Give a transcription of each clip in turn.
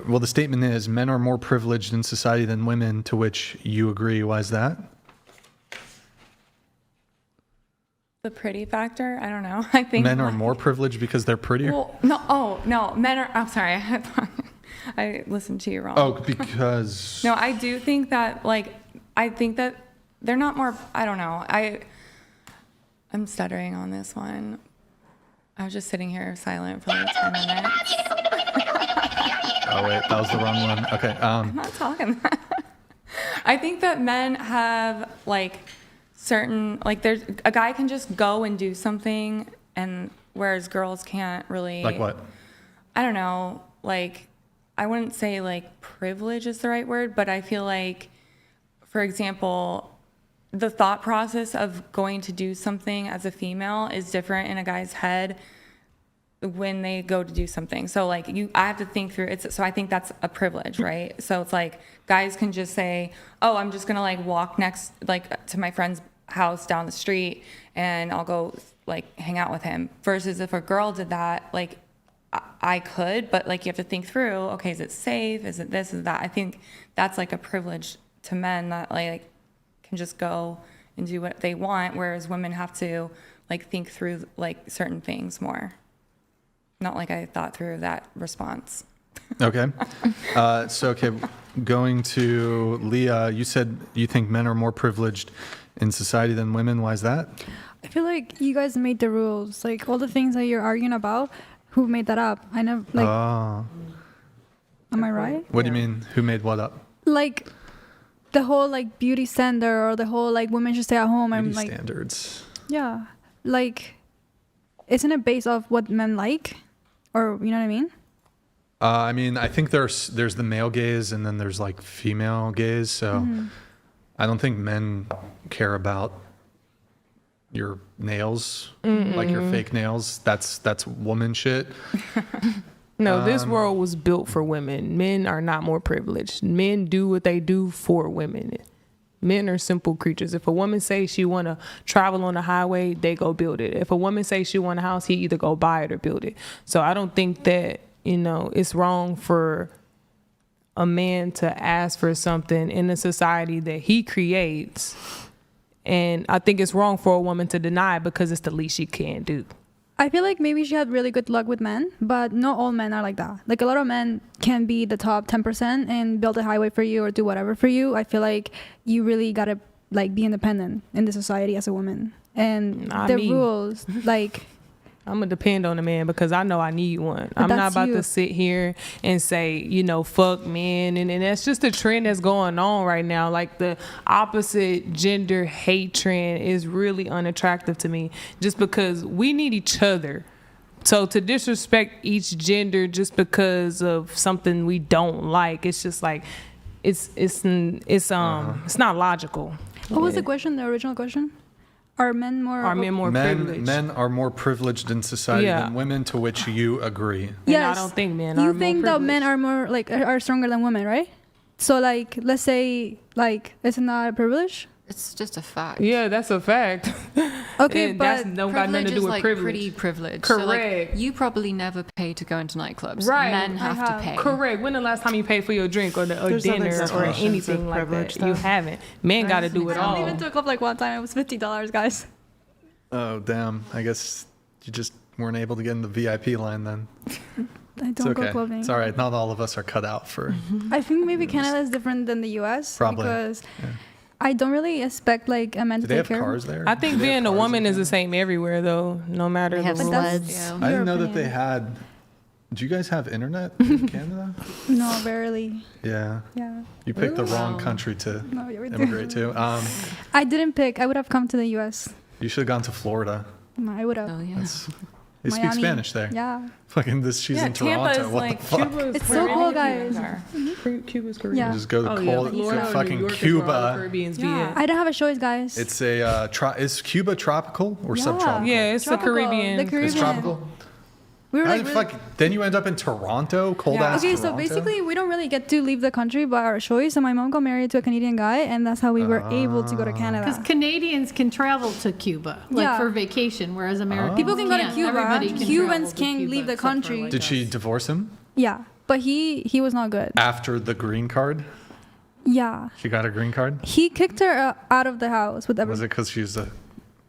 Well, the statement is men are more privileged in society than women, to which you agree. Why is that? The pretty factor? I don't know. I think Men are more privileged because they're prettier? Well, no. Oh, no. Men are. I'm sorry. I listened to you wrong. Oh, because. No, I do think that, I think that they're not more. I don't know. I'm stuttering on this one. I was just sitting here silent for like 10 minutes. Oh, wait. That was the wrong one. Okay. I'm not talking that. I think that men have, certain, there's a guy can just go and do something, and whereas girls can't really. Like what? I don't know. I wouldn't say, privilege is the right word, but I feel like, for example, the thought process of going to do something as a female is different in a guy's head when they go to do something. So I have to think through it. So I think that's a privilege, right? So it's guys can just say, oh, I'm just gonna walk next, to my friend's house down the street, and I'll go hang out with him. Versus if a girl did that, I could, but you have to think through, okay, is it safe? Is it this? Is that? I think that's a privilege to men that can just go and do what they want, whereas women have to think through certain things more. Not I thought through that response. Okay. Going to Leah, you said you think men are more privileged in society than women. Why is that? I feel like you guys made the rules. All the things that you're arguing about, who made that up? I never, am I right? What do you mean, who made what up? The whole beauty standard, or the whole women should stay at home. Beauty standards. Yeah. Isn't it based off what men like? Or, you know what I mean? I think there's the male gaze, and then there's female gaze. So I don't think men care about your nails, your fake nails. That's woman shit. No, this world was built for women. Men are not more privileged. Men do what they do for women. Men are simple creatures. If a woman says she want to travel on the highway, they go build it. If a woman says she want a house, he either go buy it or build it. So I don't think that, it's wrong for a man to ask for something in a society that he creates. And I think it's wrong for a woman to deny it because it's the least she can do. I feel like maybe she had really good luck with men, but not all men are like that. A lot of men can be the top 10% and build a highway for you or do whatever for you. I feel like you really gotta be independent in the society as a woman. And rules, I'm going to depend on a man because I know I need one. I'm not about to sit here and say, fuck men. And that's just the trend that's going on right now. The opposite gender hate trend is really unattractive to me just because we need each other. So to disrespect each gender just because of something we don't like, it's just it's not logical. What was the question, the original question? Are men more privileged? Men are more privileged in society than women, to which you agree. Yes. And I don't think men are more privileged. You think that men are more are stronger than women, right? So let's say it's not a privilege. It's just a fact. Yeah, that's a fact. Okay, but that's don't got nothing to do with privilege. Pretty privilege. Correct. So you probably never pay to go into nightclubs. Right. Men have to pay. Correct. When the last time you paid for your drink or dinner or anything like that? You haven't. Men got to do it all. I even took up one time. It was $50, guys. Oh, damn. I guess you just weren't able to get in the VIP line then. I don't go clubbing. It's all right. Not all of us are cut out for... I think maybe Canada is different than the U.S. Probably. Because I don't really expect a man to take care. Do they have cars there? I think being a woman is the same everywhere, though, no matter the rules. I didn't know that they had... Do you guys have internet in Canada? No, barely. Yeah. Yeah. You picked the wrong country to immigrate to. I didn't pick. I would have come to the U.S. You should have gone to Florida. No, I would have. Oh, yeah. They speak Spanish there. Yeah. She's in Toronto. What the fuck? It's so cool, guys. Cuba's Caribbean. Yeah. Just go to fucking Cuba. Yeah. I don't have a choice, guys. It's is Cuba tropical or subtropical? Yeah, it's tropical. the Caribbean. It's tropical. We were then you end up in Toronto, cold ass Okay, Toronto. so basically we don't really get to leave the country by our choice. And my mom got married to a Canadian guy, and that's how we were able to go to Canada. Because Canadians can travel to Cuba, for vacation, whereas Americans people can go to Cuba. Everybody can Cubans travel to can't Cuba leave the except for, country. Did she divorce him? Yeah. but he was not good. After the green card? Yeah. She got a green card? He kicked her out of the house with Was everything. it because she was a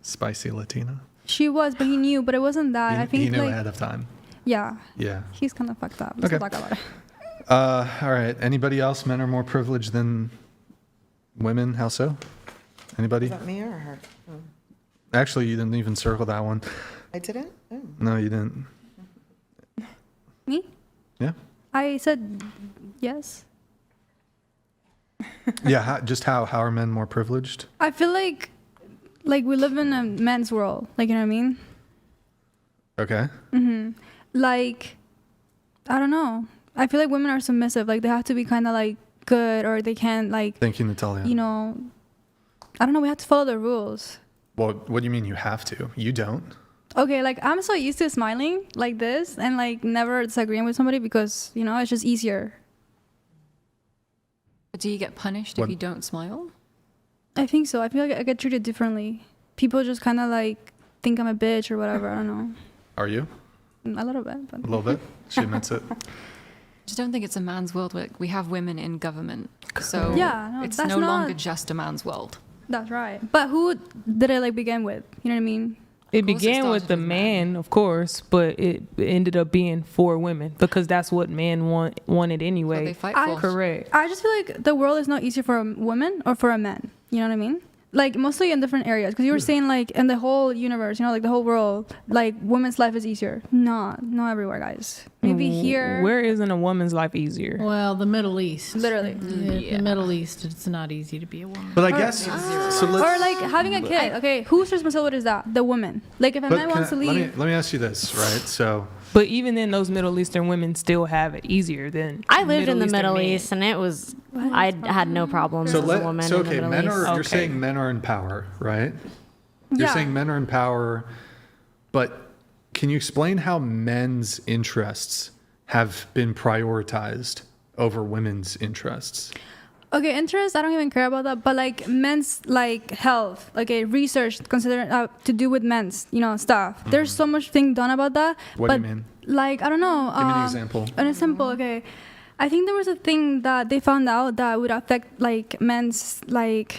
spicy Latina? She was, but he knew. But it wasn't that. I think he knew like ahead of time. yeah, Yeah. he's kind of fucked up. Let's Okay. not talk about it. All right. Anybody else? Men are more privileged than women. How so? Anybody? Is that me or her? Oh, Actually, you didn't even circle that one. I didn't? Oh. No, you didn't. Me? Yeah. I said yes. Yeah. How are men more privileged? I feel like we live in a men's world. Like, you know what I mean? Okay. Like, I don't know. I feel like women are submissive. Like, they have to be kind of like good, or they can't like, Thank you, Natalia. you know, I don't know. We have to follow the rules. Well, what do you mean you have to? You don't. Okay, like I'm so used to smiling like this and like never disagreeing with somebody because, you know, it's just easier. But do you get punished What- if you don't smile? I think so. I feel like I get treated differently. People just kind of like think I'm a bitch or whatever. I don't know. Are you? A little bit, but A little bit. She admits it. Just don't think it's a man's world. We have women in government, so Yeah, no, it's that's no longer not- just a man's world. that's right. But who did it like begin with? You know what I mean? It Of course it began with started the with men. man, of course, but it ended up being for women because that's what men wanted What they anyway. fight I- for. Correct. I just feel like the world is not easier for a woman or for a man. You know what I mean? Like mostly in different areas. Because you were saying like in the whole universe, you know, like the whole world, like women's life is easier. Not everywhere, guys. Maybe here. Where isn't a woman's life easier? Well, the Middle East. Literally. The Middle East, it's not easy to be a woman. But I guess so. Or like having a kid. Okay, whose responsibility is that? The woman. Like if a man wants to leave. Let me ask you this, right? So But even then, those Middle Eastern women still have it easier than I lived in the Eastern Middle men. East, and it was I had no problems as a woman in the Middle men East. are. You're Okay. saying men are in power, right? You're Yeah. saying men are in power, but can you explain how men's interests have been prioritized over women's interests? Okay, interest, I don't even care about that. But like men's like health, okay, research consider to do with men's, you know, stuff. There's so much thing done about that. What but do you mean? Like I don't know. Give me an example. An example, okay. I think there was a thing that they found out that would affect like men's like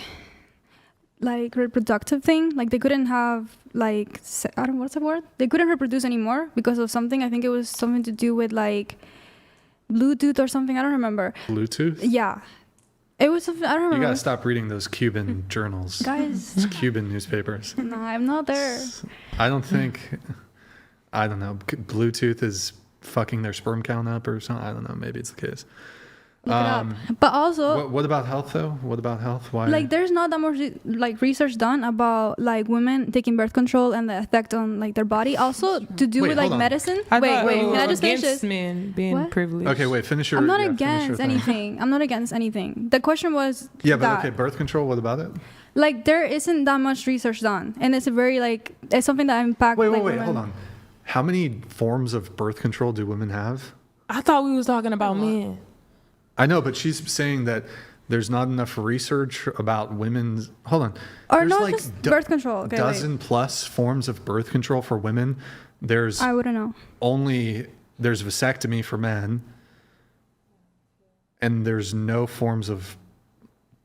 reproductive thing. Like they couldn't have like I don't know what's the word. They couldn't reproduce anymore because of something. I think it was something to do with like Bluetooth or something. I don't remember. Bluetooth? Yeah, it was something. I don't You remember. gotta stop reading those Cuban journals. Guys, It's Cuban newspapers. no, I'm not there. I don't think. I don't know. Bluetooth is fucking their sperm count up or something. I don't know. Maybe it's the case. Look it up. But also, What about health though? What about health? Why? like, there's not that much like research done about like women taking birth control and the effect on like their body. Also, to do Wait, with like hold on. medicine. I Wait, thought it can was I just finish against this? men being What? privileged. Okay, wait. Finish your. I'm not yeah, finish your against thing. anything. I'm not against anything. The question was Yeah, but that, okay, birth control. What about it? like there isn't that much research done, and it's a very like it's something that impacts. Wait, like, wait, women. hold on. How many forms of birth control do women have? I thought we was talking about men. I know, but she's saying that there's not enough research about women's. Hold on. Or There's not like just birth control. Okay, wait. dozen plus forms of birth control for women. There's I wouldn't know. there's vasectomy for men, and there's no forms of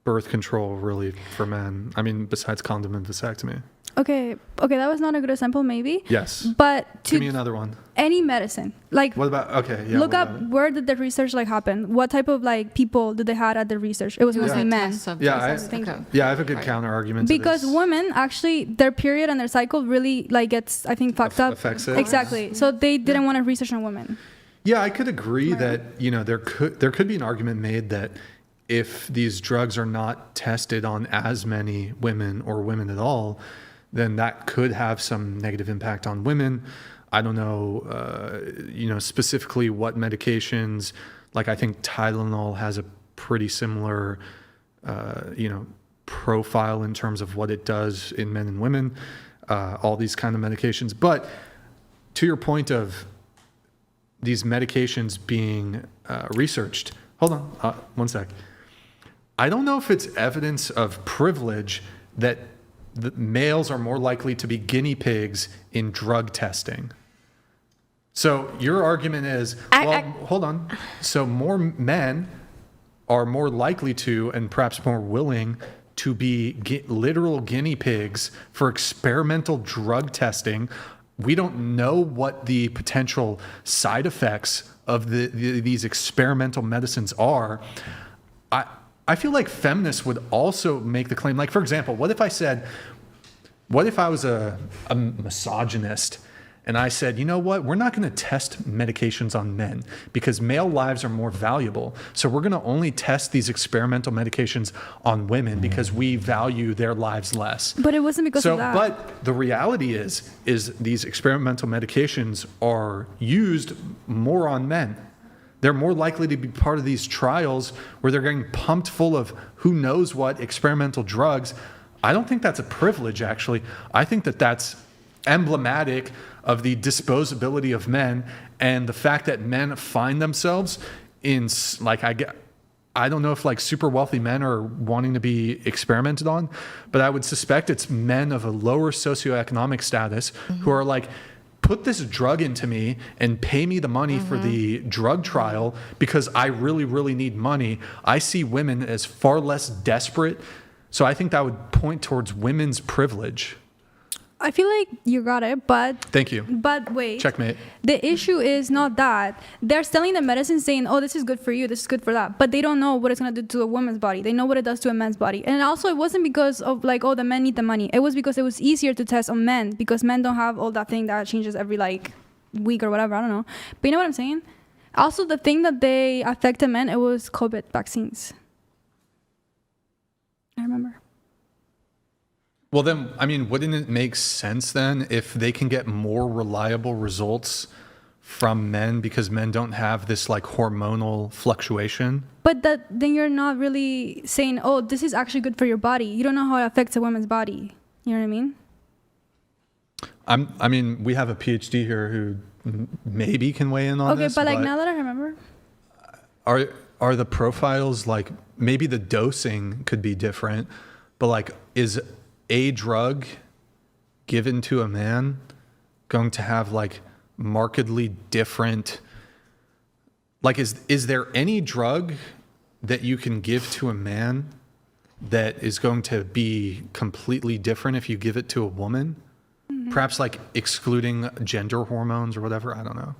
birth control really for men. I mean, besides condom and vasectomy. Okay, that was not a good example, maybe. Yes. But Give me to another one. any medicine, like What about? Okay, yeah. look what up about it? where did the research like happen? What type of like people did they had at the research? It was It was mostly a men. test subject. Yeah, Thank you. Yeah, I have a good Right. counter argument. to Because this. women actually their period and their cycle really like gets I think fucked up. affects it. Exactly. So they didn't want to research on women. Yeah, I could agree that there could be an argument made that if these drugs are not tested on as many women or women at all, then that could have some negative impact on women. I don't know, specifically what medications. Like I think Tylenol has a pretty similar, profile in terms of what it does in men and women. All these kind of medications, but to your point of these medications being researched. Hold on, one sec. I don't know if it's evidence of privilege that the males are more likely to be guinea pigs in drug testing. So your argument is, hold on. So more men are more likely to, and perhaps more willing to be literal guinea pigs for experimental drug testing. We don't know what the potential side effects of these experimental medicines are. I feel like feminists would also make the claim, like, for example, what if I was a misogynist and I said, you know what, we're not going to test medications on men because male lives are more valuable. So we're going to only test these experimental medications on women because we value their lives less. But it wasn't because of that. But the reality is these experimental medications are used more on men. They're more likely to be part of these trials where they're getting pumped full of who knows what experimental drugs. I don't think that's a privilege, actually. I think that that's emblematic of the disposability of men and the fact that men find themselves in, like, I don't know if like super wealthy men are wanting to be experimented on, but I would suspect it's men of a lower socioeconomic status who are like, put this drug into me and pay me the money for the drug trial because I really, really need money. I see women as far less desperate. So I think that would point towards women's privilege. I feel like you got it, but... Thank you. But wait. Checkmate. The issue is not that. They're selling the medicine saying, oh, this is good for you, this is good for that. But they don't know what it's going to do to a woman's body. They know what it does to a man's body. And also, it wasn't because of like, oh, the men need the money. It was because it was easier to test on men because men don't have all that thing that changes every like week or whatever. I don't know. But you know what I'm saying? Also, the thing that they affected men, it was COVID vaccines. I remember. Well, then, I mean, wouldn't it make sense then if they can get more reliable results from men because men don't have this like hormonal fluctuation? But then you're not really saying, oh, this is actually good for your body. You don't know how it affects a woman's body. You know what I mean? I mean, we have a PhD here who maybe can weigh in on this. Okay, but like now that I remember. Are the profiles like, maybe the dosing could be different, but like, is a drug given to a man going to have like markedly different, like is there any drug that you can give to a man that is going to be completely different if you give it to a woman? Perhaps like excluding gender hormones or whatever, I don't know.